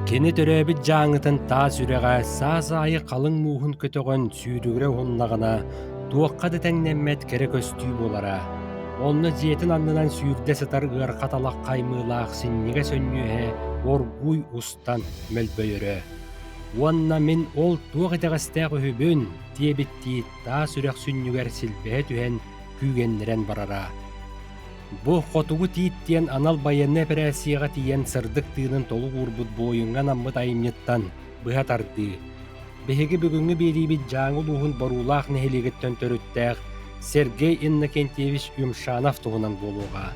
Кені төрөбіт жаңытын та сүреға саа-саайы қалың муғын көтөгөн сүйрүгірі оннағына туаққа дітәңнеммет кере көстүй болара. Онны жиетін аннынан сүйірде сытар ығар қаталақ қаймылақ синниге сөннюе оргуй устан мөлбөйөрө. Уанна мен ол туақ етеғістәқ үхібін тиебітті та сүрек сүннюгер сілбе түхен күйгенлерен барара. Бу хотугу тииттен анал байыны операцияға тиен сырдык тыынын толу урбут бойыңан аммыт айымнеттан быха тарды. Беһиги бүгүнгү берибит жаңы луһун борулаах нехилигиттен төрүттәэх Сергей Иннокентьевич Юмшанов туһунан болуға.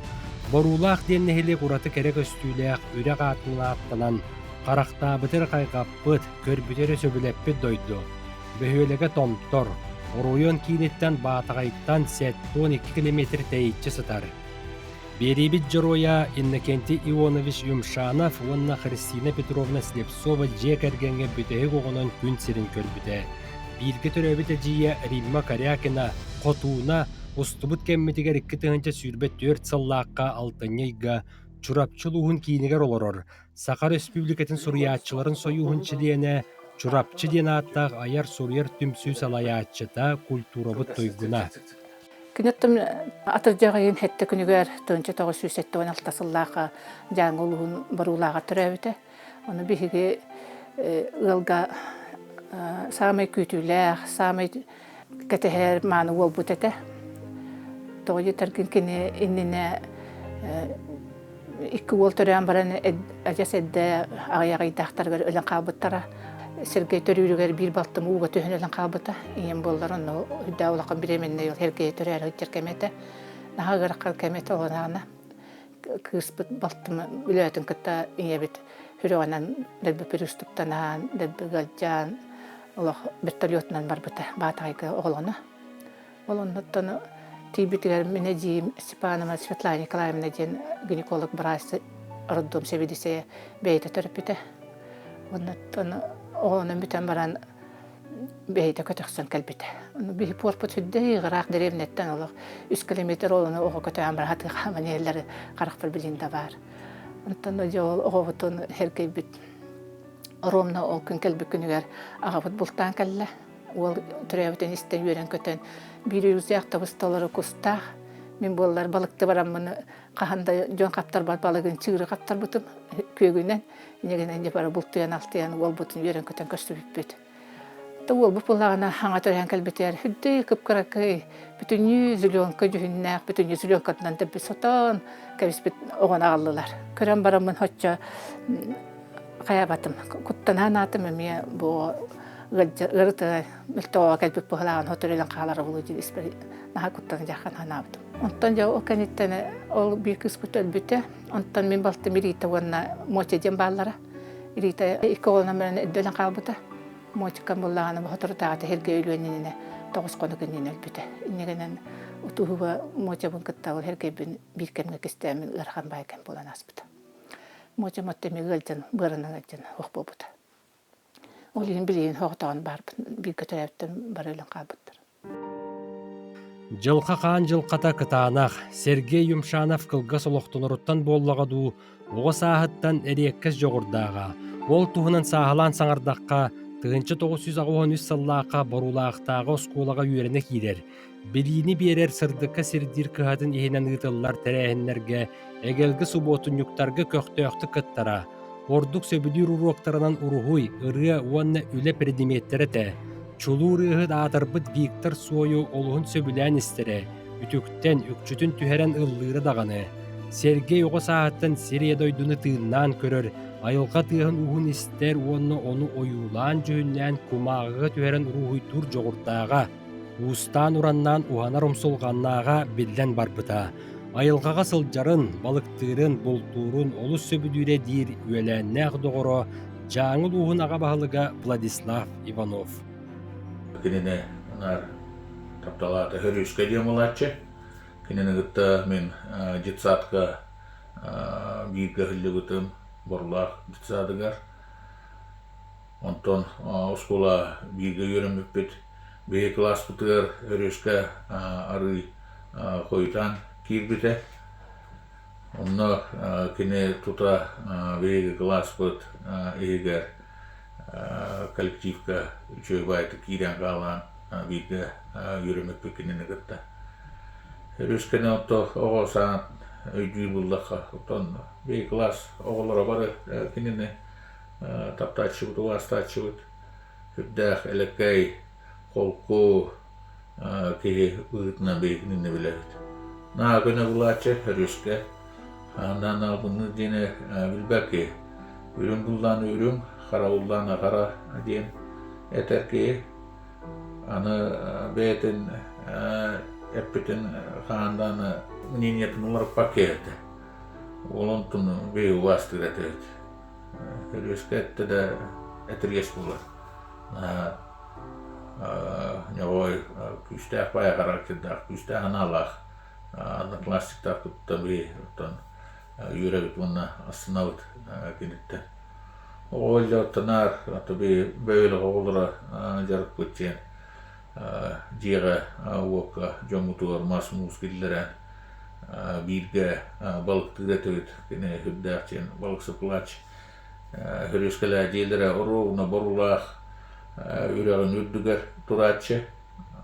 Борулаах ден нехили кураты керек өстүүлээх үрэ каатына аттанан карактаабытыр кайгаппыт көрбүтөрө сөбүлеппит дойду. Бөһүөлеге томтор, оруйон киниттен баатагайттан 12 километр тейитчи сытар. Берибит Джероя Иннокентий Ионович Юмшанов, онна Христина Петровна Слепцова жекергенге бүтеһи оғынан күн сирин көрбүтэ. Билге төрөбүтэ жия Римма Корякина хотууна устубут кеммитигер 2 тыгынча сүрбет 4 сыллаакка алтынйыйга чурапчылуһун киинигер олорор. Сахар Республикатын сурьяатчыларын союһун чилиэне чурапчы диэн ааттаах аяр сурьер түмсүү салаяатчыта культурабыт тойгуна. Күнөттім атыржағайын хетті күнігер төнчі 976 сыллаға жаңы ұлығын барулаға түрәуіті. Оны бігі ұлға самай күйтіләқ, самай кәтіғер маны ол бұт әті. Тоғы тәргін кені инніне 2 ол түрән баран әжес әдді ағаяғай дақтарғар өлін қабыттара. Сергей төрүрүгер бир балтым уга төһөнөлөн калбыта. Ием болларын үдә улакан биременне ел Сергей төрөр үттеркемете. Нагар калкемете олана. Кыспыт балтым үлөтүн кытта иебит. Хүрөгөнөн дебе приступтанан, дебе галжан. Олох вертолетнан барбыта батайга оголону. Олондон тибитер менеджим Степанова Светлана Николаевна ден гинеколог брасы роддом севидисе бейте терапите. Оннан Оғынан бүтен баран бейті көтіқсын кәлбеті. Бейі порпыт хүдді ғырақ деревнеттен олық 3 километр олыны оғы көтіған бар хаты қаман елдері қарақ бір білінде бар. Онтан ол оғы бұтын әркей бүт. Ромна ол күн кәлбі күнігер аға бұт бұлттан кәлі. Ол түрәбітен істен үйрен көтен. Бір үзяқ табысталары күстақ. Мен болар балықты барам мұны қағанда жон қаптар бар балығын чығыры қаптар бұтым көгінен. Негенен де бары бұлттыян алтыян ол бұтын үйрен көтен көсті бүппет. Ол бұп болағына аңа түрән кәлбетер. Хүдді күп-күрәкей бүтіні зүлионка жүхіннәқ, бүтіні зүлионкатынан дәбі сотан кәбіспет оған ағалылар. Көрен барамын хотча қая батым. Құттанан атым әме бұл ғырыты мүлтоға кәлбет бұғылаған хотырелен қағалары болу жел іспері наға құттан жаққан ханабыдым. Онтан жау оканиттен ол бүйк үспүт өлбүтэ. Онтан мен балтым Ирита онна мочеден баллара. Ирита 2 қолына менен өдөлөн калбыта. Мочкан боллаганы хотуртагы херге өлөнүнө 9 конугунен өлбүтэ. Инегенен утууга мочебун кытта ол херге биркемге кестемин ырган байкен болан аспыта. Моче моттеми гылжын бырына гылжын окпобута. Олин билин хоктон бар бирке төрөптөн бар өлөн калбыттыр. Жылқа қан жылқата кытаанақ Сергей Юмшанов кылга солоқтонуруттан боллағаду оғы сағыттан әреккіз жоғырдаға. Ол туғынан сағылан саңардаққа 1993 сыллаққа барулақтағы осколаға үйеріне кейдер. Беліні берер сырдыққа сирдир кығатын ехінен ұтылылар тәрәхінлерге әгелгі субботын юқтарға көқтөқты кыттара. Ордық сөбілер ұруақтарынан ұруғуй, ұры уанна үлі предиметтері тә. Чулурыгы датырбыт Виктор Сою олуғын сөбілән істері, үтіктен үкчүтін түхерен ыллыры дағаны. Сергей оғы сағаттан Сирия дойдуны тыыннан көрір, айылға тыығын уғын істер оны ойулан жүйіннен кумағығы түхерен ұруғый тұр жоғыртаға. Устан ұраннан уғанар ұмсылғаннаға білден барбыта. Айылғаға сылжарын, балықтырын, болтурын, олы сөбіліре дейір үйеләннәқ доғыры, жаңыл уғын аға бағылыға Владислав Иванов. Кинене нар тапталата хөрүскө демолачы. Кинене гытта мен жетсатка бийге хиллигутым борлах жетсадыгар. Онтон оскола бийге йөрөмөппүт. Бей класс бутыгар хөрүскө ары койтан кирбите. Онно кини тута веги класс бут игер коллективка чөйбайты кирен калан биге юрөмөк пекинини гытта. Рүскене отто оғосаан өйдүй буллаqa отон веги класс оғолора бары кинини таптачыбыт, уастачыбыт. Хүддәх элеккей қолку кеге ыытна бейкинини билебит. Naa көне булачы рүске андан албыны дене билбәки үрүм буллан үрүм хара буллан хара ден этерки аны бетин эппитин хандан мнениятын улар пакеты олонтун бей уастыгатет рүскетте да этергес булар нёй күстәк бая характerdах күстәк аналах однокласниктар тутта бей отон юребит мына астанабыт кенетте оолля оттанар аты бей бөйлө оолора жарык көтчен жига уокка жомутуар мас муус киллерен бирге балыктыгатыбыт кене хүддакчен балыксы плач хөрөскеле жээлере оруна борулах үрөгөн үрдүгер турачы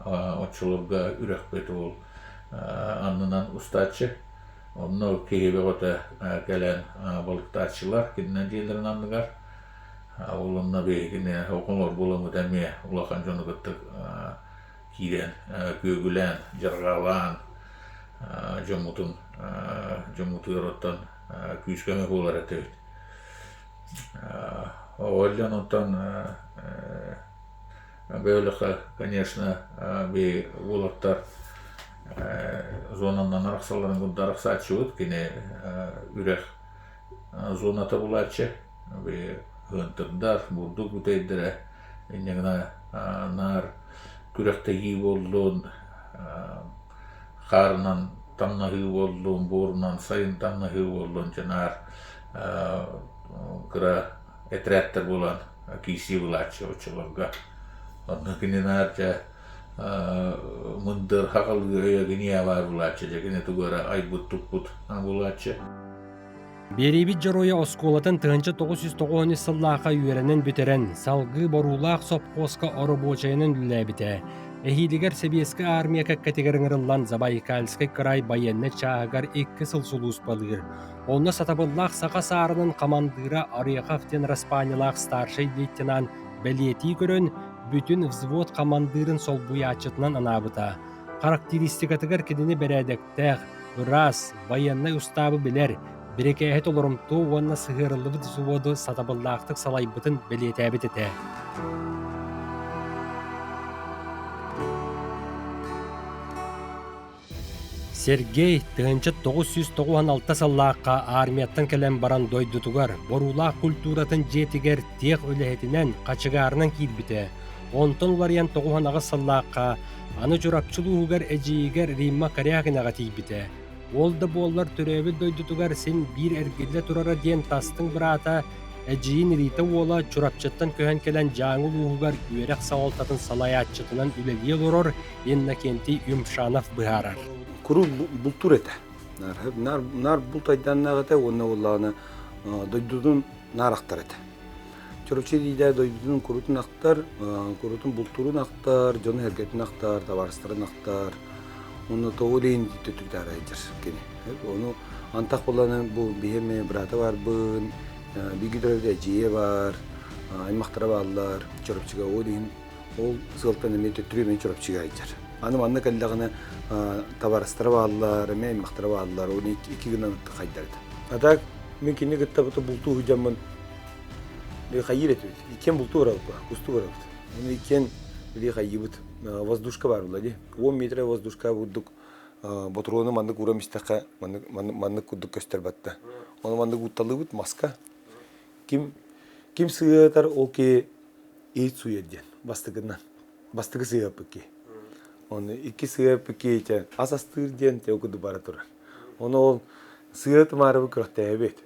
очолорга үрөкпет ол аннынан устачы онно кейбегота келен балыктачылар кинен жээлерин анныгар олонна бейкине околор боломут эме улахан жонугуттук кирен көгүлен жаргалаан жомутун жомутуороттон күйүскөмө болар этебит ооллен оттон бөөлөкө конечно бей улаттар зонанан араксаларын кунда араксачыбыт кене үрэх зоната булачы бей хынтырдар бурдук бутейдере инегна нар күрөктө ий болдун карынан тамнахы болдун боорунан сайын тамнахы болдун жанаар кыра этреттер болан кийси булачы очолорго онно киненарча мындыр хакалгы өйөгүне бар булачы жекене тугара айбут туппут булачы Берибит жароя осколатын тыгынчы 990 сыллаqa үйеренен бүтерен салгы борулақ сопқосқа оробочайынан үлләбіте. Эхилигер Себескі армия кәккәтегеріңірілан Забайкальскай край байенне чағығар 2 сыл сулус балығыр. Онна сатабыллақ сақа сарының командыра Ореховтен Распанилақ старший лейтенант Белети көрін бүтін взвод командырын сол буячытынан анабыта. Характеристикатыгар кедini бәрәдіктәқ, ұрас, байенне ұстабы білер, Берекеhet olurumtu onna sığırılıbıt zuvodu satabıllaqtık salaybıtın beliyetəbit etə. Сергей тыгынчы 996 сыллаққа армияттан келен баран дойдутугар, борулақ культуратын жетігер тех өліхетінен қачыгарынан килбіте. Онтон улариян 9 сыллаққа аны жұрапчылуғар әжейгер Римма Карягинаға тейбіте. Олды боллар төрөбіл дойдутугар сен бір әргелі тұрара ден тастың бірата әжейін рита ола чурапчыттан көхен келен жаңыл уғығар үйерек сауалтатын салаятчытынан үлелел ұрор енна кенти Юмшанов бұхарар. Куру бултур эте. Нар бултайдан нагыта онна улланы дойдудун нарактар эте. Чорочи диде дойдудун курутун актар, курутун бултурун актар, жон хергетин актар, табарыстарын актар. Onu toğuleyin tütükler aydır kene. Onu antak bolanın bu biheme brata var bun, bir güdürevde ciye var, aymaktara bağlılar, çorapçıga oğuleyin, ol sığaltan eme tütürümen çorapçıga aydır. Anım anna kallağına tabarastara bağlılar, eme aymaktara bağlılar, onu 2 gün anıttı kaydardı. Atak mümkünne gıtta buta bultu hücamın bir hayır etmedi. İken bultu uğradık, kustu uğradık. Onu iken bir hayır воздушка бар була ди. 10 метр воздушка будук. Ботроны мандык урамистака, мандык кудук көстөрбатта. Оны мандык утталыбыт маска. Ким сыятар ол ке эйт суядден бастыгынан. Бастыгы сыяп ки. Оны 2 сыяп ки те асастырден те окуду бара турар. Оны ол сыят марыбы кырактабет.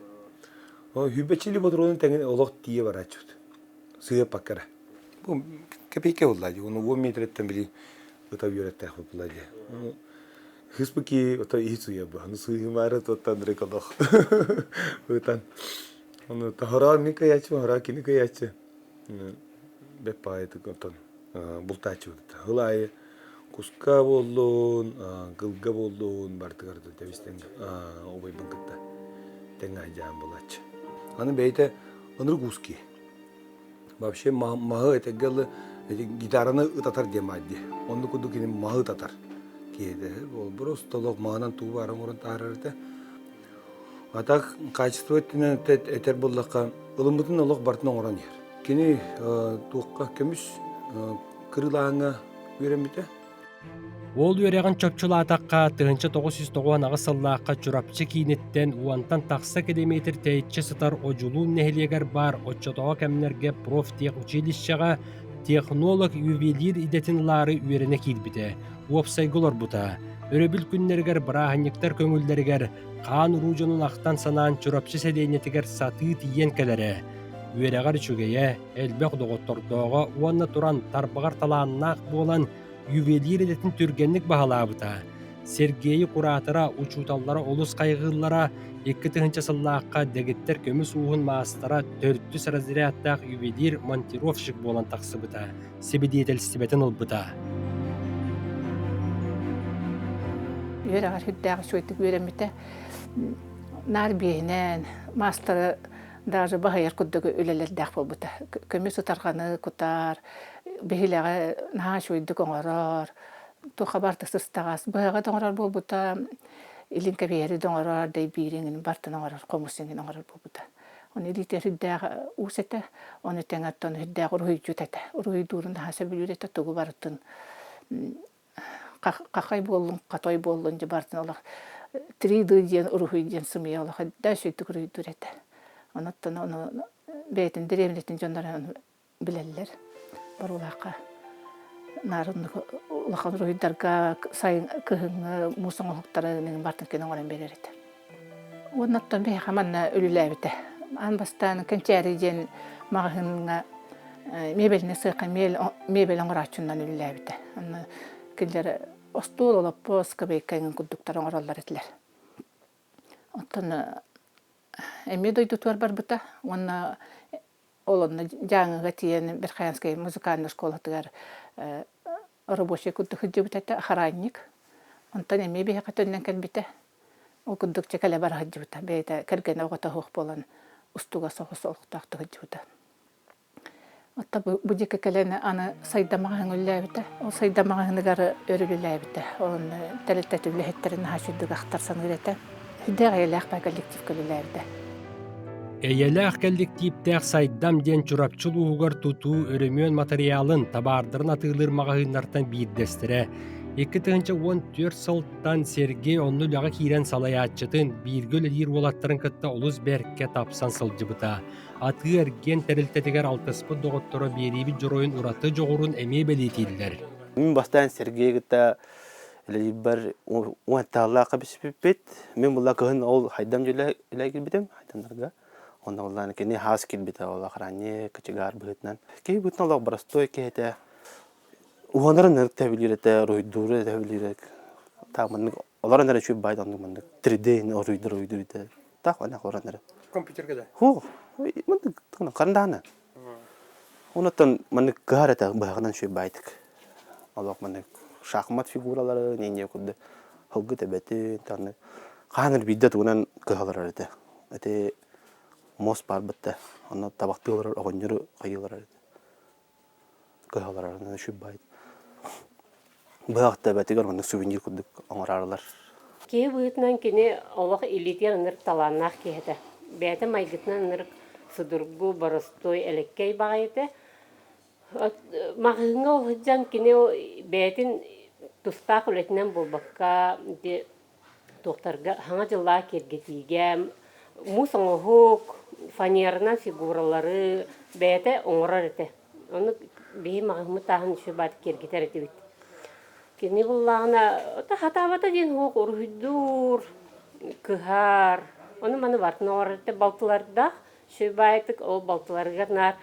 О хүбечили ботроны теңен олок тие барачут. Сыяп паккара. Бу кепейке oldu. Onu 10 metreden bile öte yöretten yapıldı. Хыспыки ото ихсуя ба ну суймара тоттан рекодох. Утан. Оно тахара ника ячу хара киника ячу. Беппа это котон. Бултачу. Хылай куска боллун, гылга боллун бартыгарды тебистен обой быгытта. Теңа жан болач. Аны бейте ыныр куски. Вообще махы это гылы гитараны ытатар демайди. Онду куду кини махы татар. Кеде ол просто лог махынан туу баран орун тарарыта. Атак качество этер боллакка ылымбытын олог бартын оңорон ер. Кини туукка көмүс кырылаңа үйренмите. Ол үйреген чөпчүл атаққа тыгынчы 909 ағы сыллаққа чурапчы кейнеттен уантан тақса километр тәйтчі сытар ожулу нехлегер бар отчотоға кәмнерге профтех училищаға технолог ювелир идетін лары үйрене кейдбіті. Уопсайгылар бұта. Өрөбіл күннергер біраханниктар көңілдергер қан ружанын ақтан санаан чурапчы селейнетігер саты тиен кәлері. Үйрегар чүгейе әлбәқ доғыттордоға уанна туран тарбағар талааннақ болан ювелир edетін түргенлік бағалабыта. Сергейі құратыра, учуталлара, олыс қайғылара, 2-тігінші сыллаққа дәгеттер көміс уғын маастара 4-түс разрядтақ ювелир монтировщик болан тақсыбыта. Себедетел стебетін ұлбыта. Үйрегар хүддәғі шөйтік үйремете. Нар бейінен, мастары даже бағайыр күддігі өлелердәқ болбыта. Көміс ұтарғаны күтар, бейіліға наға шөйдік оңырар, туға барты сыстағас. Бағаға доңырар болбыта, илин кәбейері доңырар, дәй бейреңін бартын оңырар, қомысыңын оңырар болбыта. Оны дитер хүддәғі ұсеті, оны тәңаттан хүддәғі ұрғый жүтәті. Ұрғый дұрын хасы білюреті тұғы барытын. Қақай болын, қатой болын же бартын олақ. Триды ден ұрғый ден сымия олақ, дәй сөйдік ұрғый дүреті. Онаттан оны бәйтін деревнетін жондарын білелер. Бар олаққа нарын улахан ұрғыдарға сайын кығыңы мұсың ұлықтарының бартын кен оңырын берер еді. Онаттан бәй қаманна өліләбіті. Анбастан кәнчәрі ден мағығыныңа мебеліне сыйқан мебел оңырачыннан өліләбіті. Келдері остуыл олап боска бәйкәйін күддіктар оңыралар етілер. Оттан әме дойдутуар бар бұта. Онна олонна жаңыға тиен Берхаянская музыкальная школа тыгар рабочий күдді хүдді бұтайты охранник. Онтан әме бейі қатыннан кәлбіті. Ол күддік чекәлі бар хүдді бұта. Бәйті кәрген оғыта хуқ болан ұстуға соғысы олықтақты хүдді бұта. Отта бұдекі кәлені аны сайдамағын өлі Ол сайдамағынығары өрілі әбіті. Оның тәлеттәті үліхеттерін хашудығы ақтарсан үреті. Хүддәғі әлі ақпай коллектив көлі әбіті. Эйелэх коллективтэх сайдам ден чурапчыл уғығар туту өрөмөн материалын табардырын атылыр мағағыннартан бейдестірі. 2014 сылттан Сергей онны лаға кейрен салаятчытын биргөл әлер олаттарын кытта олыз бәркке тапсан сылжыбыта. Аты әрген тәрілтетігер алтыспы доғыттыры беребі жұройын ұраты жоғырын әме бәлетелдер. Мен бастан Сергей гыта бір уәттағылаға бішіппет. Мен бұлла кығын ол хайдам жөлі келбетем, хайдамдарға. Онда оланы кені хас келбеті ол ақыране, кычыгар бұғытнан. Кей бұғытна олақ барастой кейті. Уғандарын нәрік тәбілерді, ройдуры тәбілерді. Оларын әрі шөй байды аңды мандық. 3D ройдуры. Так, анақ оларын әрі. Компьютерге да? Хо, мандық қарындағына. Онаттан мандық ғар әті бұғағынан шөй байдық. Олақ мандық шахмат фигуралары, ненде күрді. Хылғы тәбәті, қаныр биддет ұғынан ғағалар әрі. Әті мос бар бітті. Оны табақтығылар, оғынжыры қайылар әрі. Ғағалар әрі шөйайды. Бұғақта бәтігер мұны сувенир күдік оңырарылар. Кей бұғытынан кені олық илетер ұнырық таланнақ кейді. Бәті майгытынан ұнырық сұдырғы барыстой әлеккей бағайды. Мағыңа олғыджан кені бәтін тұстақ үлетінен болбаққа тоқтарға хаңа жылға кергетіге мұс оңығық фанерынан фигуралары бәті оңырар еті. Оны бейі мағыңы тағын үші бәті кергетер еті бейті. Кені бұллағына хатабата ден хоқ ұрғыдур, күхар. Оны маны бартын оғырды балтыларда шөй байтық ол балтыларғар нар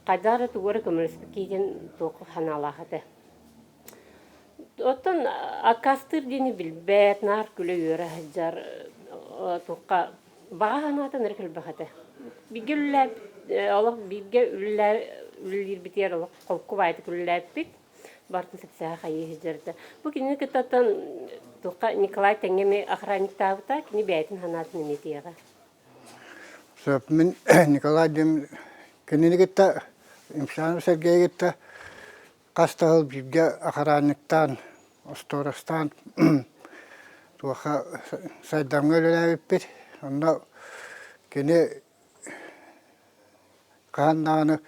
қайдары түгөрі көміріспі кейден тоқы ханалағады. Оттон акастыр дени билбет, нар күле үйрі хаджар туққа баға ханатын әркіл бақаты. Биге үлләп, олық биге үлләр бітер, олық қолқы байды үлләп бит, бартын сәпсәға қайы хаджарды. Бұл кені кітаттан туққа Николай тәңгеме охранник табыта, кені бәйтін ханатын еметеға. Мен Николай дем кененегетте имшан Сергейгетте кастал бирге охранниктан Осторостан туха сайдамгөлөлөбүт. Онда кене каннаны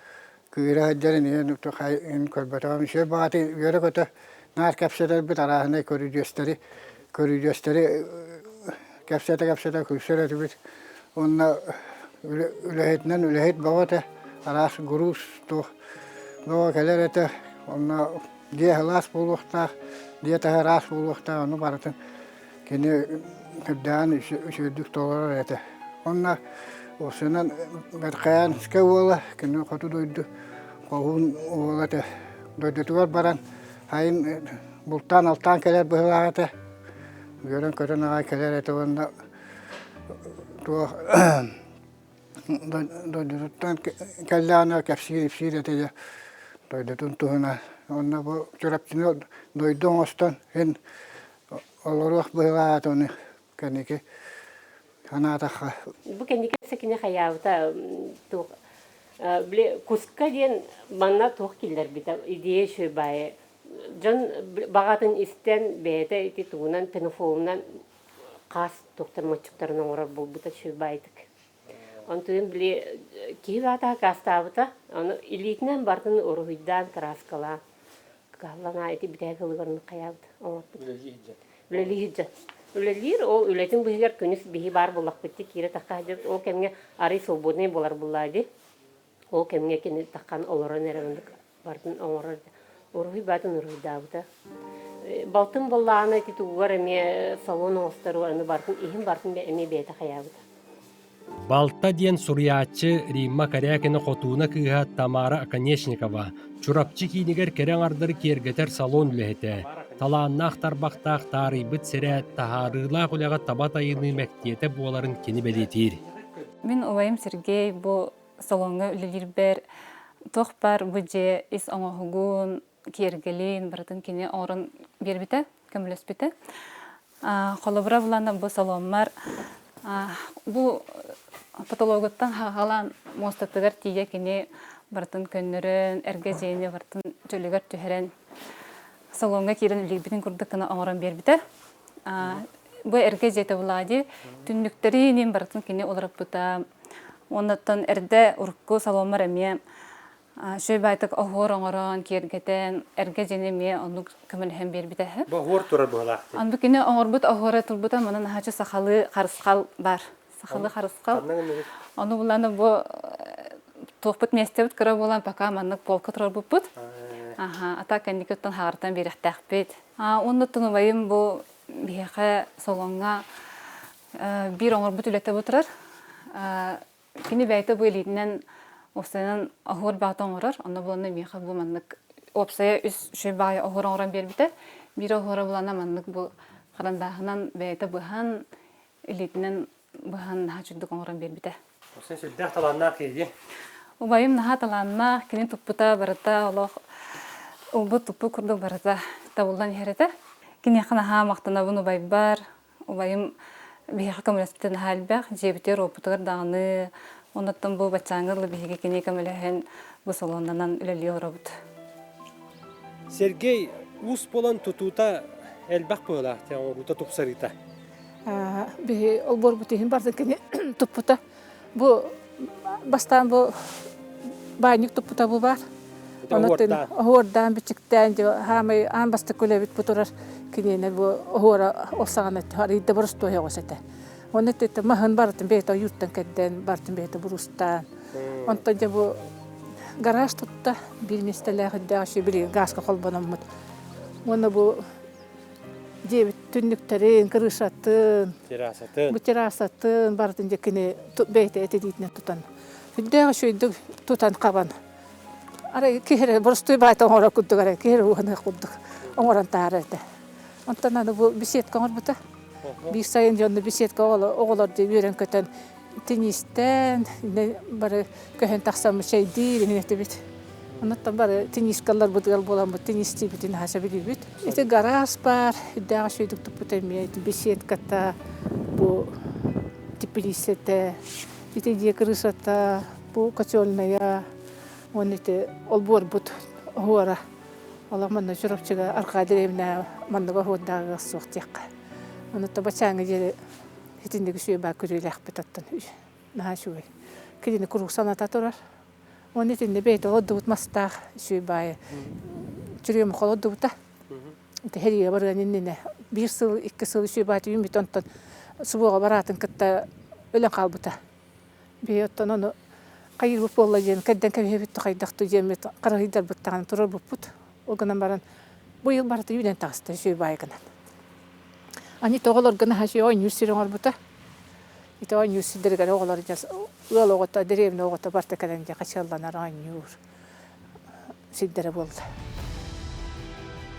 күйрәдәрен ен тухай ин көрбәтәм ше баты йөрәгәтә нар капсәдә бит арахны көрүҗәстәре капсәдә күсәрә бит. Онда үләһетнән бавата арас груз то бава каләрәтә онда дия халас булухта дия тахарас булухта аны баратын кене кырдан шөдүк толар әтә. Онда осынан беркаян скавола кене хату дойду когун олата дойдутуар баран хайын бултан алтан келер былагата görən körən ağa kelər әтә онда то дойдутан кәлләна кәпсир әтә дойдутун туһына онда бу чурапчыны дойдон остан һен олорох былагата оны кәнеке ханатаха. Бұл кәнеке сәкіне қаяуыта куска ден манна тоқ келдер біті идея шөй байы. Жон бағатын істен бәйті еті туғынан телефонынан қас тоқтар мачықтарынан орар бұл бұта шөй байдық. Он туын біле кейіп ата қастабыта, оны илетінен бартын ұрғыйдан краскала. Қалана еті біті әкілігірін қаяуыта. Білелі Үлелер ол үлетін бұйығар күніс бігі бар болақ бітті кері таққа жеп, ол кәмге ары свободный болар болады. Ол кәмге кені таққан оларын әріміндік бардың оңырарды. Ұрғый батын ұрғый дауыда. Балтын болағына әті туғар әме салон оңыстару әні бардың, ихін бардың әме бәйті қаябыда. Балта диен сурьячы Римма Корякина хотуна кыга Тамара Оконечникова чурапчы кинигер керен ардыр кергетер салон үлэхете. Талааннах тарбақтақ тарыйбыт сірі тахарыла құляға табат айыны мәктиеті боларын кені белетир. Мен олайым Сергей бұл салонға үлелер бәр тоқ бар бүдже ис оңағығын кергелейін бардың кені орын бербіті, көмілес біті. Қолыбыра бұланда бұл салонмар бұл патологоттан хағалан мостатығар тиге кені бардың көннерін, әргезейіне бардың жөлігер түхерен салонга кирен үлебитин курдыккана оңорон бербите. Бу эрге жете булади. Түннүктөрүнүн бартын кини олорап бута. Оннаттан эрде урукку салонмар эме шөй байтык охор оңорон киргетен эрге женеме ону көмөлһөн бербите. Бу хор турар була. Анбу кини оңорбут охора турбута манан хачы сахалы харыскал бар. Сахалы харыскал. Ону буланы бу тохпут местебит кыра болан пока маннык полка турар бупут. Ата кәнникеттен хағыртан беріқтәқ бет. Оннаттың ұбайым бұл бейқі солонға бір оңыр бұт үлетті бұтырар. Кені бәйті бұл елетінен опсайынан оғыр бағыты оңырар. Онда бұланы бейқі бұл маннық опсая үз шөй бағы оғыр оңыран бербіті. Бір оғыры бұлана маннық бұл қарандағынан бәйті бұған елетінен бұған наға жүдік оңыран бербіті. Осын сөйдәқ таланнақ еді? Ұбайым наға таланнақ, кені тұппыта барыта олық Убы тупы курдук барата табылдан херете. Кини ханаха мактана буну байбар. Убайым бихи камелестен халбах, жебитер опутгар дагыны. Оннаттан бу бачаңгырлы бихи кини камелехен бу салоннан үлели оробут. Сергей ус болан тутута элбак бола, тяң рута тупсарита. Бихи олбор бутихин бардын кини туппута. Бу бастан бу байник туппута бу бар. Оғырдан бічіктен хамай амбасты көлебіт бұтырар кенені оғыра осағаны арыйды бұрыс тойы ғосеті. Оны тетті мағын бартын бейті юрттан кәдден бартын бейті бұрыстан. Онтан жа бұл гараж тұтта бір местелі ғыдды ашы бір ғасқа қолбанам мұд. Оны бұл жебіт түнніктерін, кырышатын, бұтирасатын бартын жа кені бейті әті дейтіне тұтан. Үдді шөйді тұтан қабан. Арай кихре борстой байта оңора куддук арай кихре ухана куддук. оңоран таарыды. Онтан аны бу беседка оңорбута. Bir sayın jonda беседка оголор деп үйрен көтөн теннистен бары көһөн таксам şey değil ne debit. Онтан бары теннискалар бутгал болам бу теннисти битин хаса билибит. Эти гараж бар, дагы шөйдүк тупутем беседката бу теплисете, эти декрысата, бу котельная, он эти олбор бут гора. Алла манна журапчыга аркадиевна маннага ходдагы соктякка. Онтан бачаңы жере хитиндеги шүй ба көрүлөк битаттан. Наха шүй. Кидини курук саната турар. Он этинде бейт олдут мастак шүй бай. Жүрөм холодута. Эти херие барган инне. Bir сыл, 2 сыл шүй бай юмит онтан субуга баратын кытта өлөн калбыта. Бейоттан ону кайыр буп болла жен каддан кабебит кайдакту жемет карагыйдар буттаган турар буппут. Олганан баран быйыл барты үйден тагысты шүй байгынан. Они тоголор гына хаши ой нюсирон арбута. Ите ой нюсидерген оголор жас ылогота деревне огота барта каденге качалланар ой нюр. Сиддере болду.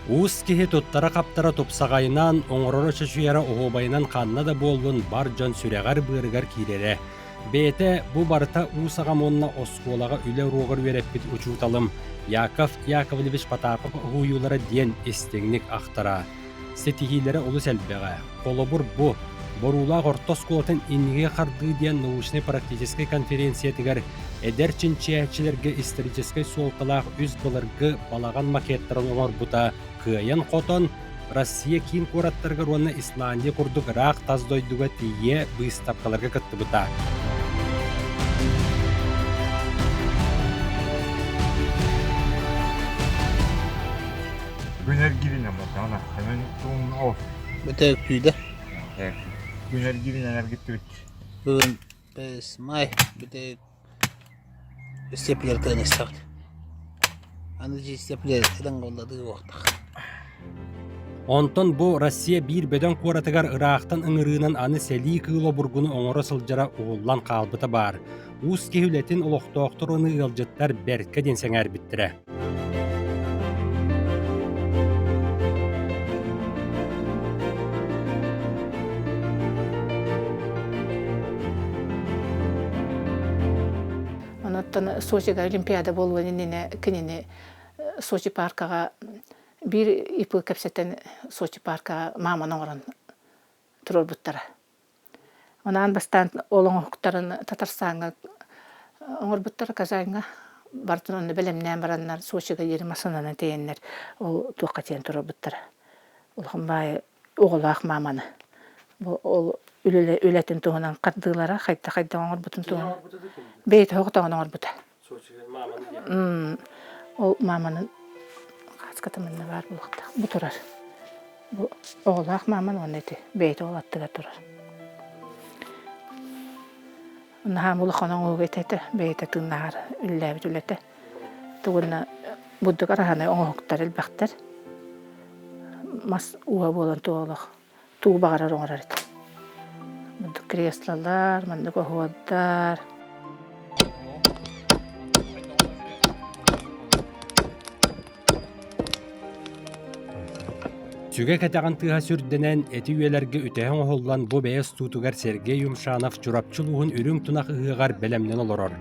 Уус кихи туттара каптара тупсагайынан оңороро чөчүйара ообайынан канна да болдун бар жон сүрегар бырыгар кирере. Бете бу барыта уусага монна осколага үле ругар вереппит учуталым. Яков Яковлевич Потапов уюлара диен истеңник актара. Сетихилere олу сәлбеға. Қолобур бұ, борулақ ортос қолатын инге қарды диен научный практический конференция тігер әдер чинчиячилерге исторический солталақ үз бұлырғы балаған макеттарын оңыр бұта күйен қотон Россия кейін қораттарға руанна Исландия құрдық рақ таздойдуға тие бұйыстапқаларға кітті бұта. Günler girine bak ana hemen onun of. Betek tüyde. Evet. Günler girineler gitti. Bugün 5 May betek istepler tane sakt. Anıcı istepler eden kolladığı vakti. Онтон бу Россия бир бөдөн куаратыгар Ырактан ыңырыынан аны сели кыыло бургуну оңоро сылжара угуллан калбыта бар. Уус кehүлетин олохтооктор оны ылжыттар берке денсеңер биттире. Онтан Сочига Олимпиада болуын инне кинини Сочи паркага bir ипы кепсеттен Сочи парка маман оңорон турор буттара. Онан бастан олоң хуктарын Татарстанга оңор буттара Казанга бартын оны белемнен бараннар Сочига ери масанана тейеннер ол туакка тейен турор буттара. Олхонбай оголак маманы. Ол үлетин тугунан каддылара кайта оңор бутун тугун. Бейт хоктон оңор бута. Сочига маманы. Ол маманын катамында бар булакта. Бу турар. Бу оглак маман онети бейт олаттыга турар. Онна мулаханан огетете бейт туннар үлләбит үлете. Тугунна будды караханы оңоктар элбактар. Мас уа болан туолак. Туу багарар оңорар. Будды креслалар, манда коходдар. Сүге кәтәгін тыға сүрденен әті үйелерге үтәйін оғылан бұ бәйіз тұтығар Сергей Юмшанов жұрапчылуғын үрің тұнақ ұғығар бәлемнен олорор.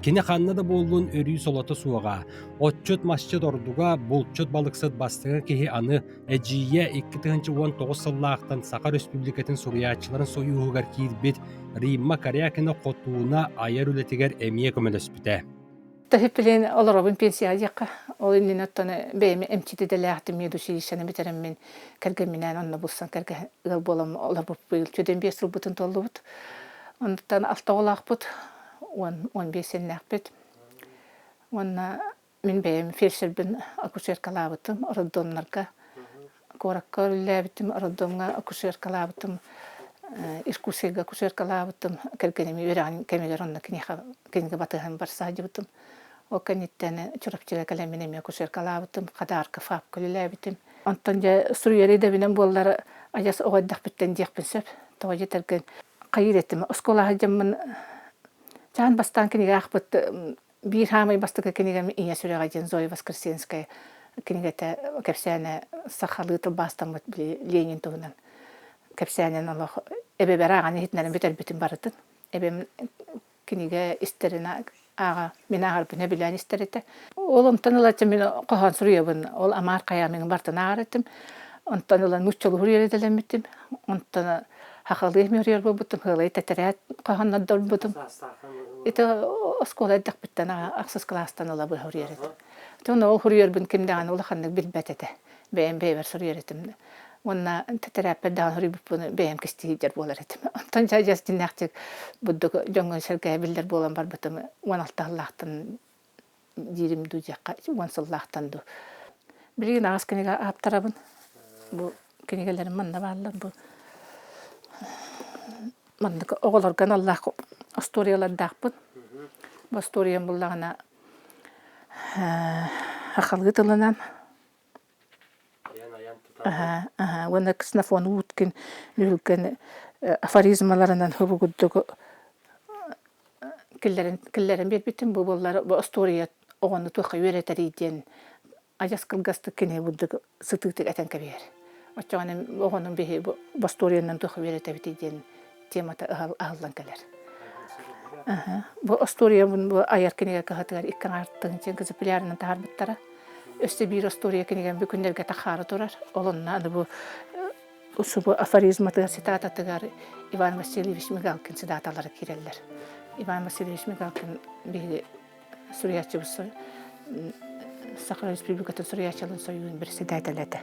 Кені қанна да болуын өрүй солаты суыға. Отчут масчыд ордуға бұлтчут балықсыд бастығы кеге аны әжие 2019 сыллақтан Сақар Республикатын сұриятчыларын сойуғығар кейірбет Римма Карякіні қотуына айар үлетігер әмие көмелеспіті. Тахиппелен олоробун пенсия жаққа. Ол иннен оттаны бәйме эмчиді дәләқтім еду шиишаны бітерім мен кәргемінен онына бұлсан кәрге ұл болам олар бұп бұйыл. Чөден 5 жыл бұтын толды бұд. Ондықтан алта олақ бұд. 15 сеннәқ бұд. Онына мен бәйме фельдшербін акушер калабытым. Роддомнарға коракка үлләбітім. Роддомға акушер калабытым. Искусыйга акушер калабытым. Кәргенеме өрәғын кәмегер онына кенеге батыған барса жібытым. О каниттен чурапчыга калеминеме акушер калабытым. Қадарка фап көліләбітім. Онтан жа сұруері дәбінен боллары ажас оғайдақ біттен дияқпін сөп. Тоға жетерген қайыр еттім. Осколаға жамын жан бастан кенеге ақпыт бір хамай бастығы кенеге ия сүреға жен Зоя Воскресенская кинигете кепсәне сахалы тылбастан Ленин тугунан кепсәнен Аллах эбебераганы хитнәрен битер битин барытын. Эбем киниге истерина ага мен агар бине билен истерите. Ол онтанылачы мен кохан сурыябын. Ол амар кая мен бартын агарытым. Онтанылан муччулу хурыяделем битим. Онтана хакылы мөрөр булбутум хылай тетерет коханнан долбутум. Это оскола дак биттен аксыз класстан ола бу хурыярет. Тон ол хурыярбын кимдаган ол ханнык билбетете. Бем бевер сурыяретим. Онна тетераппе дан хурыйбуппуну бем кистигидер болар этим. Онтан жажас динактик буддук жоңгон серге билдер болан бар бутум 16 Аллахтан дирим ду жакка 10 Аллахтан ду. Билген агас кенеге аптарабын. Бу кенегелерим манда барлар бу. Мандык оголорган Аллах историялар дакпын. Бу историям буллагана хакылгы тылынан Вона кснафон уткин нүлкен афоризмаларынан хубугуддугу киллерин бербитин бу боллар бу история огону туха үйрөтөр иден ажас кылгасты кене буддугу сытыктык атан кабер. Очоганын огонун беги бу историядан туха үйрөтөбүт иден темата аллан келер. Бу история бу аяр кенеге кахатыгар иккен арттын чен кызыплярынан тарбыттара. Өсте бир история кенеген бүкүндөргө тахары турар. Олонна бу усубу афоризматы цитататыгар Иван Васильевич Мигалкин цитаталары киреллер. Иван Васильевич Мигалкин биги суриячыбыз Сахара Республикатын суриячылын союун бир цитаталады.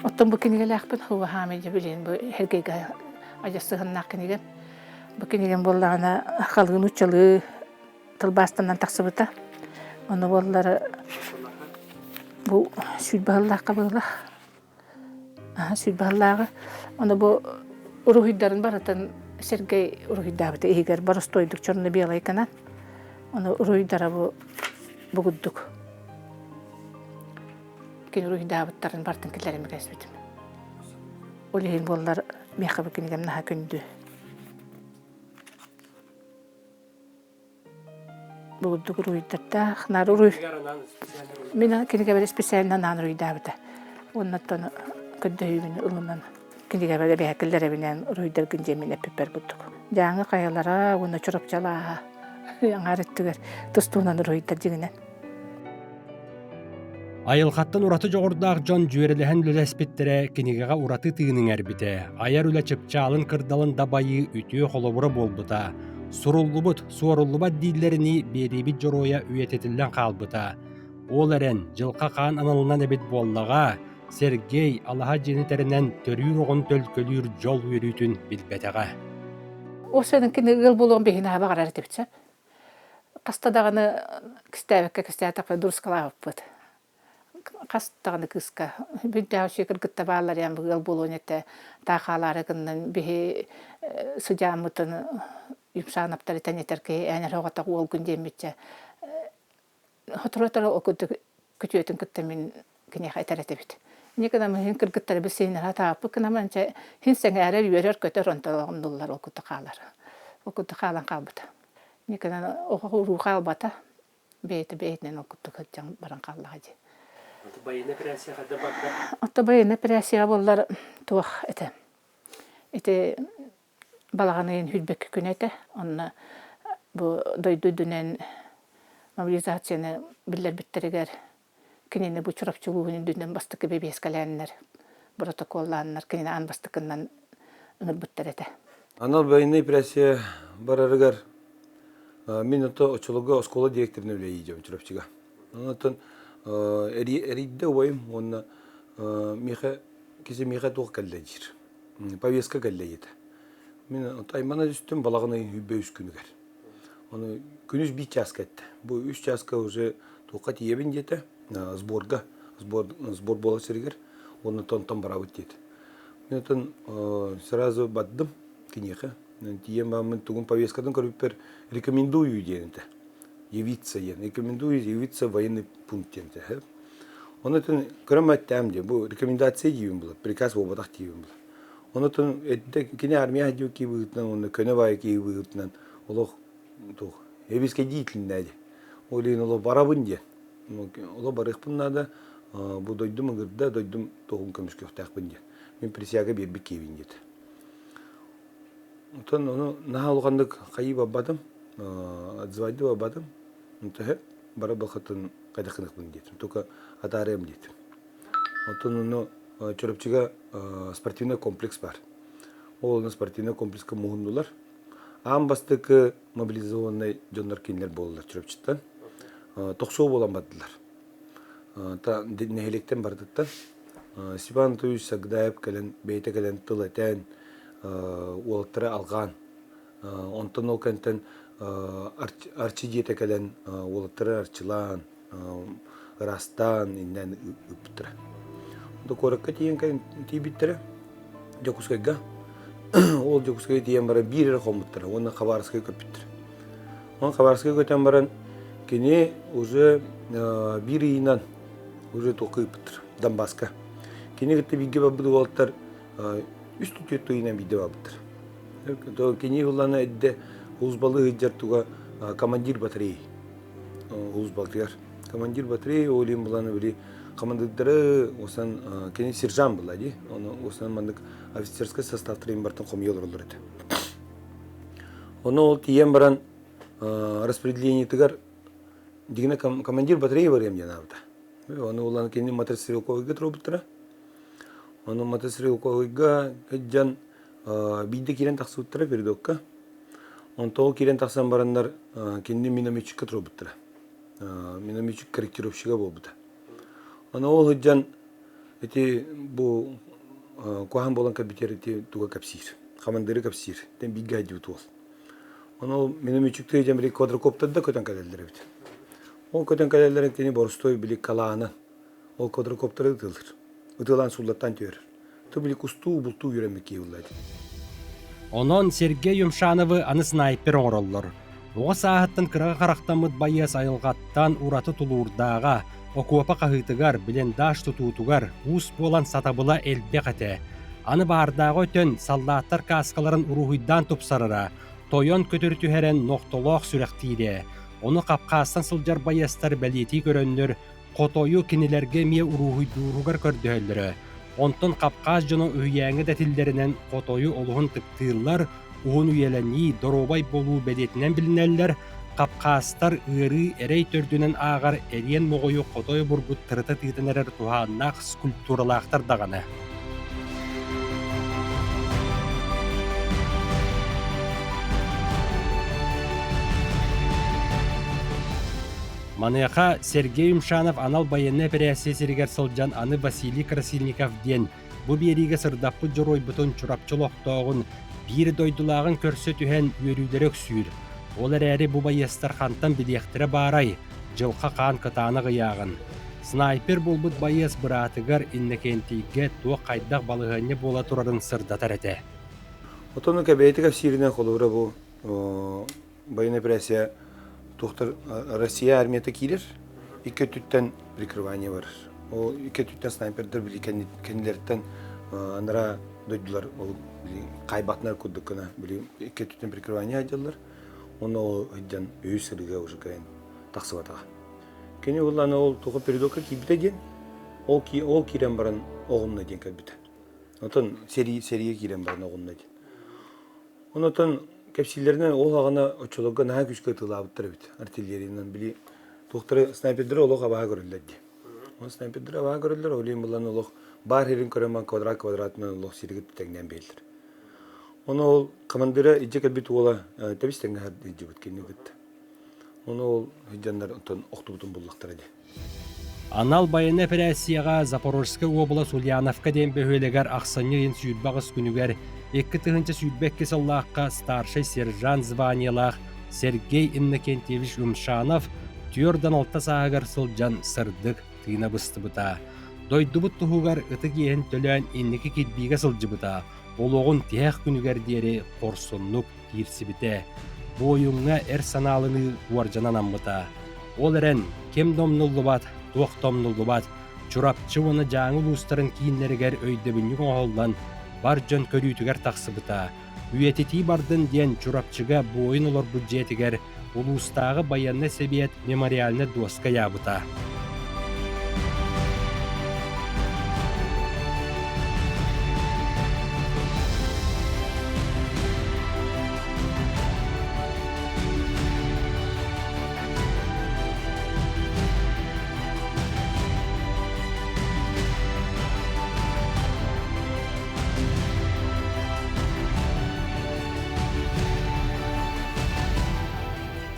Оттон бу кенегелакпын хуба хамеже билен бу хергеге ажастыгыннак кенеген. Бу кенеген боллагана халгын учалы тылбастанан таксыбыта. Оны боллары бу сүйтбаллакка была. Сүйтбаллага. Оны бу урухиддарын баратын Сергей урухиддабыты эгер барыстойдук чорны белай канат. Оны урухиддара бу бугуддук. Кен урухиддабыттарын бартын киллерин кесбитим. Олейин боллар мехабы кенегем наха күндү. Бугуддук урухиддарда хнар урух. Мен кенеге бер специально нан урухиддабыта. Оннаттан көддөйүн улунан кенеге бер бекиллер менен урухиддар гынжемин эппер буттук. Жаңы каялара уну чурапчала аңарыттыгер тустунан урухиддар жигинен. Айылхаттан ураты жоғырдаақ жон жүйереліген лөлеспеттере кенегеға ураты тыының әрбіте. Аяр үлі чыпчалын кырдалын дабайы үтіе қолыбыры болбыта. Суруллубут, суоруллубат дейділеріні беребит жороя үйететілден қалбыта. Ол әрен жылқа қан аналынан әбет боллаға Сергей Аллаха женетерінен төрүйір оғын төлкөлүйір жол үйрүйтін білбетеға. Осының кенегел болуын бейін аба қарар етіпсеп. Қастадағыны кістәбекке кістәтіқпе дұрыс қалағып бұд. Қастағыны кыска. Бүддәу шекір күтті бағалар ян бұғыл болуын етті. Тақалары күннің бейі сұжамытын юмшағынаптары тәнетерке әнер оғатақ ол күндеметче. Хотыротары оқыды күтетін күтті мен кенеға әтер етебет. Некедам хин кыргыттары біз сейнер атапы кынаманча хин сәң әрі үйерер көтер онталығындылар оқыды қалар. Оқыды қалан қалбыды. Некедам оғы ұру қалбата бейті-бейтінен оқыды күтжан баран қаллаға де. Ото байыны пресия боллар туақ әті. Әті балағанайын хүлбек күн әті. Онна бұ дойдудунен мобилизацияны білдер біттерігер кенені бұ чұрапчылуғын дүнден бастықы бебескаляннар, протоколланнар, кенені ан бастықыннан ұңыр бұттар әті. Анал байыны пресия барарығар мен ото очылығы оскола директорын өлі ейдем чұрапчыға. Онатын эридде ойым, онна кесе меха туқ кәлі жир. Повестка кәлі еді. Мен аймана үстім балағыны үббе үш күнігер. Оны күніш 1 часка әтті. Бұл 3 часка уже туққа тиебін деді. Сбор бола сіргер. Оны тонтан барабыт деді. Мен отын сразу баддым кенеха. Тием бамын туғын повесткадан көріппер рекомендую дегенді. Явиться ен. Рекомендую явиться в военный пункт дегенді. Оны отын көрім әттәмде. Бұл рекомендация дейін бұл. Приказ болбадақ дейін бұл. Оны отын кене армия деу кейбігітінен, оны көне бай кейбігітінен олық туқ. Эбеске деятельный дәді. Олин оло барабын ден. Оло барықпын нада, bu doydum ıgırda doydum tohum kömüş köftek bindi. Мен присяга bir kevin dedi. Ondan onu naha olgandık kayı babadım, atzvaydı babadım. Ondan hep bara bakatın kadakınık bindi dedim. Toka atarım dedim. Ondan onu çorapçıga спортивный комплекс var. Олны спортивный комплекска muhundular. Ambastık mobilizasyonlu jonlar kinler bollar çorapçıdan. Toqsoo bolanmadılar. Ta nehelekten bardıktan Сибан туй сагдайып кэлэн бейте кэлэн тылатэн уолтара алган онтон ол кэнтэн арчы диете кэлэн уолтара арчылан растан иннен үптыра. Онда коракка тиен кэн тибиттера жокускайга ол жокускай тиен бара бирер хомуттара оны хабарскай көпүттер. Он хабарскай көтен баран кене уже биринан уже токыптыр Донбасска. Кене гытты биге бабды болттар үстү төттү инен биде бабдыр. То кене улана эдде узбалы жартуга командир батареи. Узбалтыгар. Командир батареи олим буланы били командирдары осан кене сержант була ди. Оны осан мандык офицерский составтырын бартын комьёл ролдор эти. Оны ол тиен баран распределение тыгар дигине командир батареи бар ем жанабыта. Оны уланы кене мотострелковыйга тробуттыра. Оны мотострелковыйга жан бийде кирен таксыбыттыра передокка. Он тол кирен таксан барандар кене минометчикка тробуттыра. Минометчик корректировщига болбута. Оны ол жан эти бу куахан болан кабитер эти туга капсир. Командиры капсир. Тен бийге адибут ол. Оны минометчикте жан били квадрокоптерда көтөн калелдер бит. Ол көтөн калелдерин кене борстой били калааны. Ол квадрокоптеры тылыр. Утылан суллаттан төрөр. Ты били кустуу бултуу үйрөнмекке улайды. Онон Сергей Юмшановы аны снайпер оңороллор. Оға саахаттан кырага карактамыт байас айылгаттан ураты тулуурдаага, окуапа кахытыгар билен даш тутуутугар уус болан сатабыла элбек эте. Аны баардаага өтөн салдааттар каскаларын уругуйдан тупсарыра, тойон көтөрүтүһэрен ноктолоох сүректиире. Оны капкаастан сылжар байастар бәлиети көрөннөр, котою кинилерге мие уругуйдууругар көрдөһөллөрө. Онтон капкаas жоно үйәңі дәтилдерінен котою олуғын тыктыылар, уғын үйеләнии доробай болуу бәдетінен білінәллер, капкаастар ыры әрей төрдүнен ағар әриен моғойу котой бургут тырыты тыйтынерер тухааннақ скульптуралақтар дағаны. Маныяқа Сергей Юмшанов анал байынны пірәсі сергер сылжан аны Василий Красильников ден. Бұ берігі сырдаппы жорой бұтын чурапчылықтағын бір дойдулағын көрсі түхен үйерудерек сүйір. Олар әрі бұ байыстар қантан білектірі барай, жылқа қан кытаны ғияғын. Снайпер болбыт байыс бұратығар иннекентейге туа қайдақ балығыны бола тұрарын сырдатар әті. Отоны кәбәйтік әфсирінен қолуыра бұл байыны пірәсі Тоқтар Россия армията кирер, ике түттен прикрывание бар. О ике түттен снайпердер били кенилерден анара дойдулар, ол кайбатнар куддукана били ике түттен прикрывание адалар. Оны ол жан өйсіріге уже кайын тақсыбатаға. Кене оланы ол тоғы передокка кибіте ден, ол кирен баран оғымна ден кәбіте. Отын серия кирен баран оғымна ден. Онытын кәпсилерінен ол ағана очолога наға күшкі тылабыттыр бит. Артиллерийынан били тоқтары снайпердері олуға баға көрілді. Ол снайпердері баға көрілдер, олейін бұлан олуға бар херін көріман квадратынан олуға сирігіт тәңнен бейлдір. Оны ол командирі иджі кәлбет ола тәбіс тәңгі харды иджі бүткенне күтті. Оны ол жандар оқтыбытын бұллақтыр әді. Анал байыны пірәсияға Запорожская облас Ульяновка ден бөхөлегер ақсаньы ен сүйітбағыз күнігер 2-тығынчы сүйітбәкке саллаққа старший сержант званиялақ Сергей Иннокентьевич Юмшанов түйордан алта сағығар сылжан сырдық тыйна бұсты бұта. Дойдубыт тұхуғар ұтық ehen төлән иннекі кетбейге сылжы бұта. Олоғын тияқ күнігер дері қорсынлық тирсі біте. Бойыңа әр саналыны уаржанан амбыта. Ол әрен кем домнулы бат, туақ домнулы бат, чурапчы оны жаңы ұстарын кейінлерігер өйдебіннің оғылдан бар жөн көрүйтігер тақсыбыта. Үйетети бардын ден чурапчыға бойын олар бүджетігер улустағы баянны себет мемориальны доска ябыта.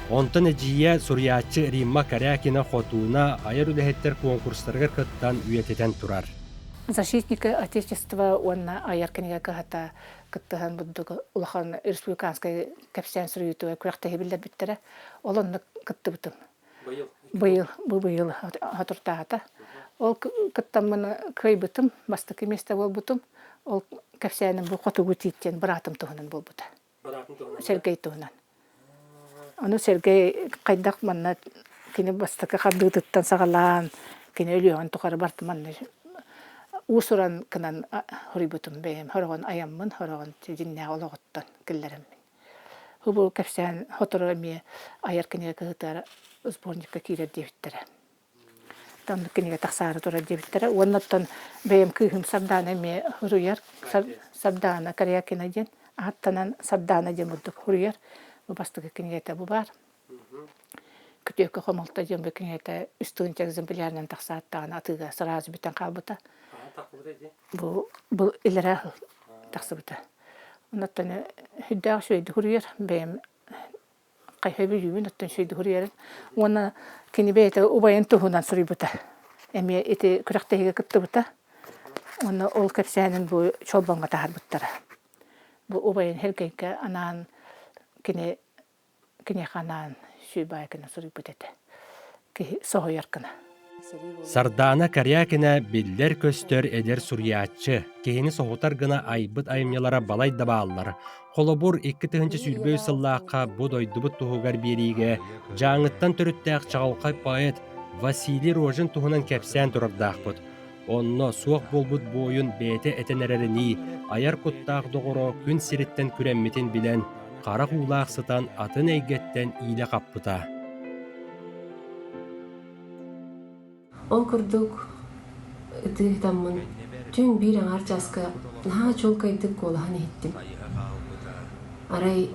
Онтан эжия сурьячы Римма Карякина хотуна айыр үлэхеттер конкурстарга кыттан үйететен турар. Защитника Отечества онна аярканега кахата кыттыхан буддуга улахан республиканская капсян сурьютуга күрәхтәһи билдер биттәре. Олонны кытты бутым. Быйыл хатуртаата. Ол кыттаммын кый бутым, бастыкы месте бол бутым. Ол капсянын бу котугу титтен братым туһунан бол бута. Сергей туһунан. Аны Сергей кайдак манна кине бастыкы хаддыттан сагалан, кине өлөөн тухары бартманны. Усуран кынан хорибутум бем, хорогон аяммын, хорогон жиннә ологоттан киллерем. Хубу капсян хоторо ми аяр кине кытар сборникка кирер дебиттере. Там кине таксары тора дебиттере. Оннаттан бем кыгым сабдана ми хуруяр, сабдана карякина ден, аттанан сабдана ден будук хуруяр. Бу бастыгы кинете бу бар. Күтөккө хомолта ден бу кинете үстүнчө экземплярнан таксаттан атыга сразу битен калбыта. Бу илера таксыбыта. Оннаттан хүддәг шөйдү хуруяр бем кайхыбы юбин оттан шөйдү хуруяр. Оны кинебете убайын туһунан сурыйбыта. Эми эти күрәктәге кыттыбыта. Оны ол капсянын бу чолбонга тахарбыттара. Бу убайын хелгенке анан кине ханан шүйбай кына сурыйбыта. Ки соһояркына. Сардана Карякина биллер көстөр эдер сурьячы. Кehini соғытар гына айбыт айымнялара балай дабааллар. Холобур 2-тыгынчы сүрбөй сыллаққа бұд ойдубыт туғығар бериге жаңыттан түріттәк чағалқай поэт Василий Рожин туғынан кәпсән тұрардақпыт. Онно суық болбут бойын бәйті әтенереріні аяр құттақ доғыро күн сиреттен күрәмметін білен қара құлақсытан атын әйгеттен иле қаппыта. Ол күрдік үтігітамын түн бір аңар жасқа наға жол кайдық қолағаны еттім. Арай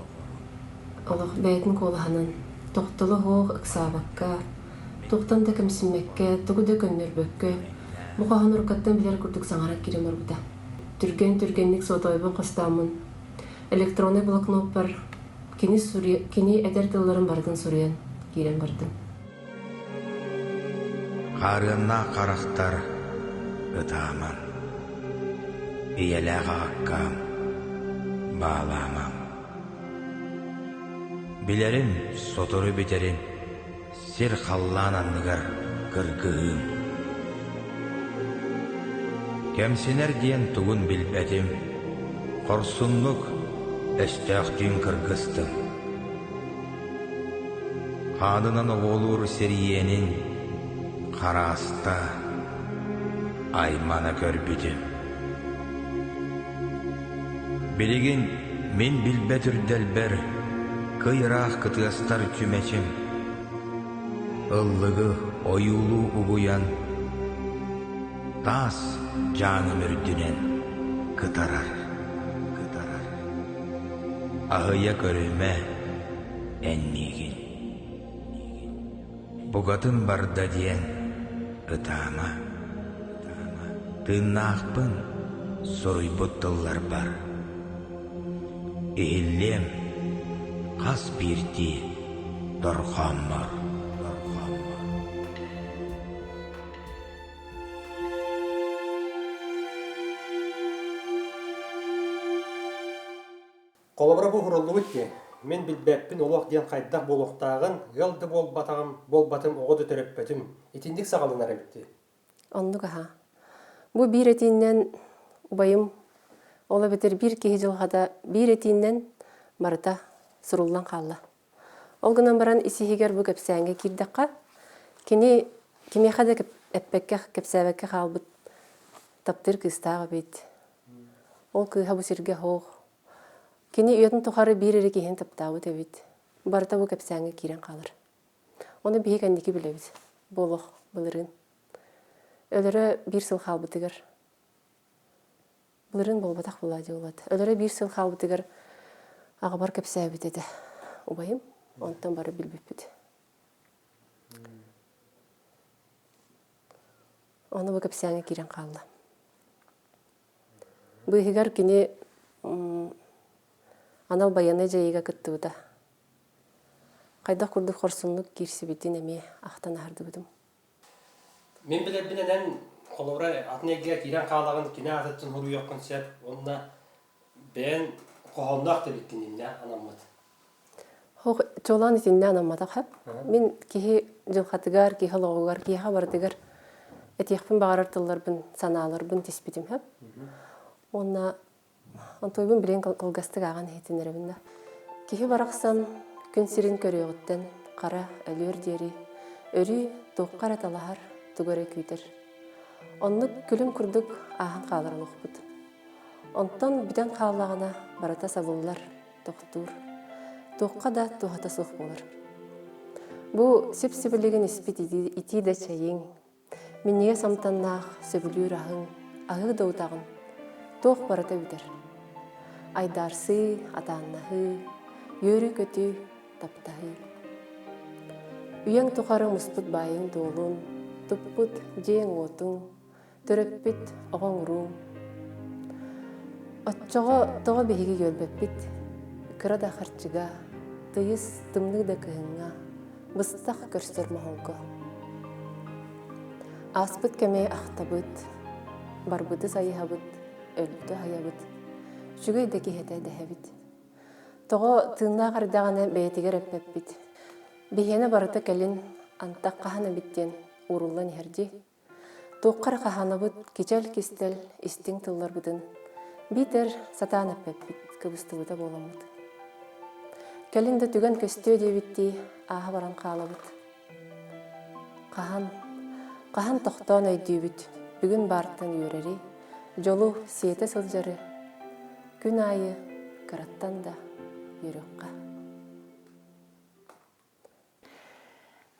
олық бәйтін қолағанын тоқтылы хоқ ұқсабаққа, тоқтан да кімсіммекке, тұғы да көннер бөкке, мұқағын ұрқаттан білер күрдік саңарат керем ұрбыда. Түргеннік сотойбын қостамын. Электроны блокнот бар, кені әдер дылларын бардың сұрыян керем бардың. Қарына қарақтар ұтамам, иеләға аққам, бағаламам. Білерім сотыры бітерін, сер қаллан анныгар кыргығым. Кәмсенер ден тұғын білбәтім, қорсынлық әстәқтім кыргыстым. Қадынан олур сериенін, қараста аймана көрбідім. Білеген мен білбәтір дәлбәр, кыйрақ кытыастар түмәчім. Ұллығы ойулу ұғуян, тас жаңым үрдінен кытарар. Ағыя көрілмә әнмеген. Бұғатын барда ден ытама. Тыннақпын сұрый бұттылар бар. Ehillem kas birdi dorxanmar. Қолабыра бұл құрылды өтке. Мен білбәппін олақ ден қайдақ болуқтағын, ғылды болбатым оғыды төреппетім. Етіндік сағалынар әмітті. Ондық аға. Бұл бір етінен ұбайым ола бітір бір кеге жылғада бір етінен марыта сұрулан қалла. Ол ғынан баран исихигер бұл кәпсәңге кирдаққа, кемеқада әппәкке кәпсәбәкке қалбыт таптыр кыстағы бейт. Ол кыға бұл сірге хоқ. Кені үйетін тұқары бір әрі кейін таптауы тәбейт. барыта бу кепсәңе кирен калыр. Оны бии кәндики билебез. Болох булырын. Өлөрө бир сыл халбытыгар. Булырын болбатак булади улат. Өлөрө бир сыл халбытыгар агабар кепсәбит эде. Убайым, онтан бары билбеппит. Оны бу кепсәңе кирен калды. Быйгар кини анал баяны жайга кыттыбыта. Кайда курдук хорсунлук кирсибитин эме ахтан ардыбыдым. Мен билебинен колора атнеге кирен каалагын кине атыттын хуру йоккун сеп, онна бен кохондак дебиттинне анаммат. Хо чолан итинне анаммата хап. Мен кихи жылхатыгар, кихи логугар, кихи хабардыгар этихпин багарартыларбын, санааларбын тиспитим хап. Онна антойбун билен кылгастык аган хетинеребинде. Кихи бараксам күн сирин көрөөгөттен кара өлөр дери, өрү тооккар аталахар тугары күйтер. Оннук күлүм курдук ахан кааларылыкпыт. Онтон биден каалагана барата сабыллар, токтур. Тоокка да тухата сух болар. Бу сип-сибилеген испит ити да чайын. Миннеге самтаннаах сөбүлүр ахын, ахы доутагын. Тоок барата битер. Айдарсы, атааннахы, йөрү көтү, таптахы. Үйең тухары муспут байың доолун, туппут жең отуң, төрөппит оғоңруң. Отчоға тоға бейгі гөлбеппит, кыра да харчыга, тыйыс тымны да кыһыңа, быстақ көрсөр махонко. Аспыт кеме ахтабыт, барбыты сайыхабыт, өлбүті хаябыт, шүгей деки хете дәхебит. Тоға тыынна қардағаны бәйтігер өппеппит. Бейхені барыты кәлін антақ қаханы биттен уруллан ерді. Тоққар қаханы бұд кечел кестел истің тыллар бұдын. Битер сатан өппеппит кыбысты бұда боламыд. Кәлінді түген көстөө дебітті аға баран қалы бұд. Қахан тоқтан өйді бүд. Бүгін бартын өрері. Жолу сиеті сылжары. Күн айы кыраттан да үйрөкка.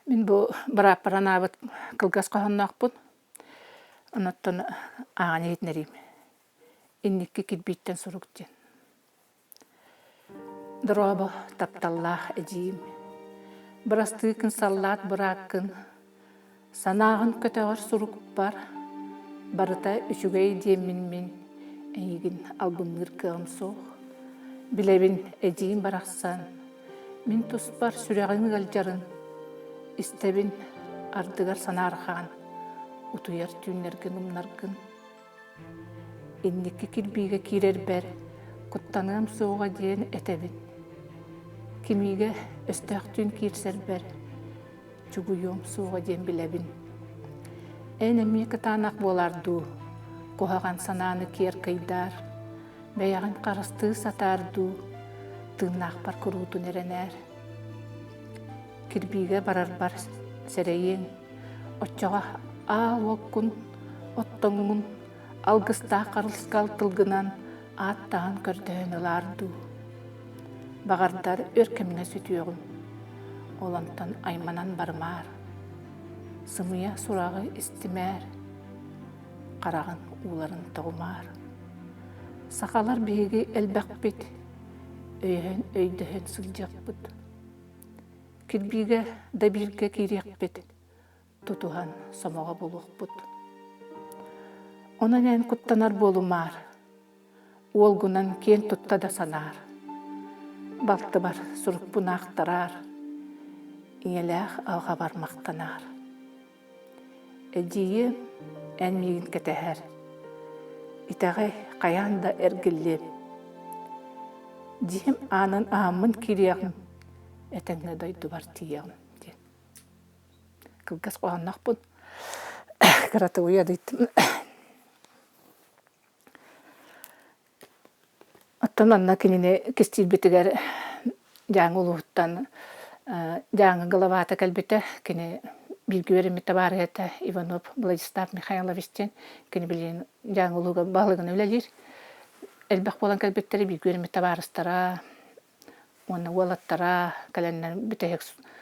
Мен бу бараппаран абыт кылгас кохоннакпын. Оноттон ағаны етнерим. Инникке кирбиттен суруктен. Дробо тапталлах эдиим. Брастыкын саллат быраккын. Санағын көтөгөр сурук бар. Барыта үчүгей демин мен эйгин албымыр кыгым соқ. Билебин эдиим барақсан. Мен туспар сүрегін галжарын. Истебин ардыгар санархан. Утуяр түйнерген умнаргын. Инникке кирбиге кирер бер. Куттанығым соға дейін этебин. Кимиге өстөктүн кирсер бер. Чугуйом соға дейін билебин. Әнеме кытанақ боларду. Кохаган сананы кер кайдар. Бәяғын қарысты сатарду. Тыынақ бар күрутун эренер. Кирбиге барар-бар сәрейен. Отчаға ал оккун, оттоңун, алгыста қарылскал тылгынан аттағын көрдөйін ыларду. Бағардар өркеміне сүтүйігін. Олантан айманан бармар. Сымыя сурағы истимер. Қарағын уларын тоғымар. Сақалар бейге әлбәқ бет. Өйін өйдіхін сылжақ бұд. Кирбиге дабирге кирек бет. Тутухан самоға болуқ бұд. Онан ән құттанар болумар. Олгунан кен тұтта да санар. Балты бар сұрук бұна ақтарар. Иеләқ алға бар мақтанар. Әдейі әнмеген кәтәхәр. Итағы қаянда әргіллеп. Дем анын амын кирегін. Әтәңні дойды бар тиегін. Кылгас қоғаннақ бұн. Қараты ұядыйдым. Оттан анна кеніне кестил бітігер жаңы ұлуғыттан жаңы ғылаваты кәлбеті кене билги беремете бар это Иванов Владислав Михайловичтен кене билен жаңы ұлуға бағылығын өлелер. Әлбәқ болан кәлбеттері билги беремете барыстара онна уолаттара каленнер битек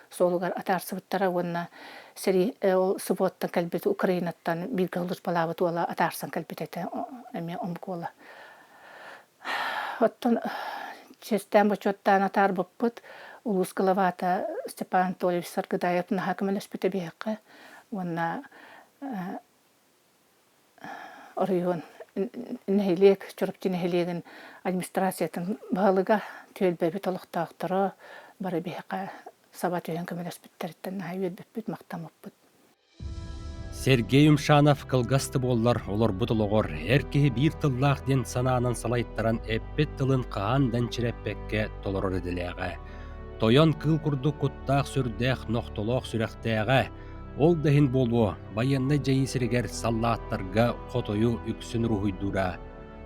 солугар атарсыбыттара онна сери ол суботтан калбит Украинаттан бир кылдыр балабыт ола атарсан калбитете эме омкола. Оттон честен бочоттан атар боппут улус кылавата Степан Анатольевич Саргыдаев на хакымелес битебекке онна орыйон нехилек чорыптин нехилеген администрациятын баалыга төлбөбү толуктаактыры бары бекке сабат өйөн көмөлөс биттериттен хайбет мактамаппыт. Сергей Умшанов кылгасты боллар олор бутулогор эркеһи бир тыллаах ден санаанан салайттаран эппет тылын каандан чиреппекке толорор эдилээҕэ. Тойон кыл курдук куттаах сүрдээх ноқтолоох сүрэхтээҕэ. Ол дахин болуо байанна жайысырыгер саллааттарга хотою үксүн рухуйдура.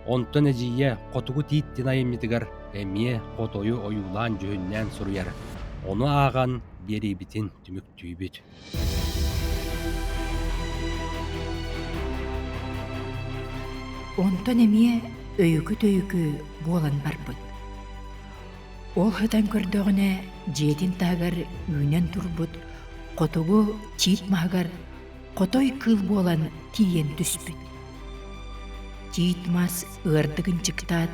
Онтон эжийе хотугу тииттин айыммитигер эмие хотою оюлаан жөһүннээн суруяр. Ону ааган берибитин түмүктүүбүт. Онтон эмие өйүкү болан барбыт. Ол хытан көрдөгүнэ жетин тагар үйнен турбут, котугу тиит махагар котой кыл болан тиен түспүт. Тиит мас ырдыгын чыктаат,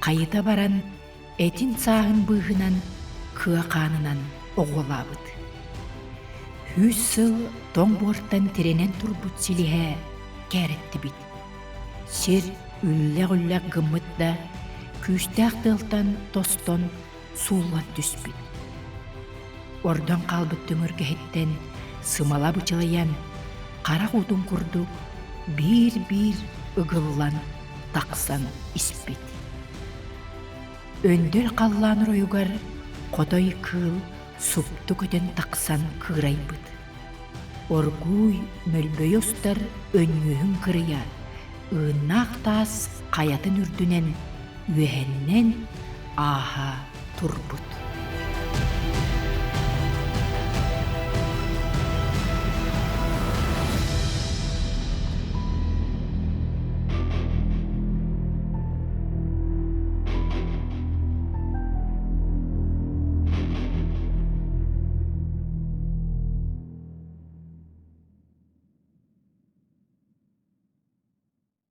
кайыта баран этин саагын быыгынан кыа канынан оголабыт. Хүс сыл тоң борттан теренен турбут силиһэ кээретти бит. Сер үллэг гыммытта күстәк тылтан тостон суулан түспүт. Ордон калбыт төңөргөһеттен сымала бычылаян кара кутун курдук бир ыгыллан таксан испит. Өндөр каллан роюгар котой кыл супту көтен таксан кырайбыт. Оргуй мөлбөй остар өнүһүн кырыя, ыннак тас каятын үрдүнен үөһеннен аха турбут.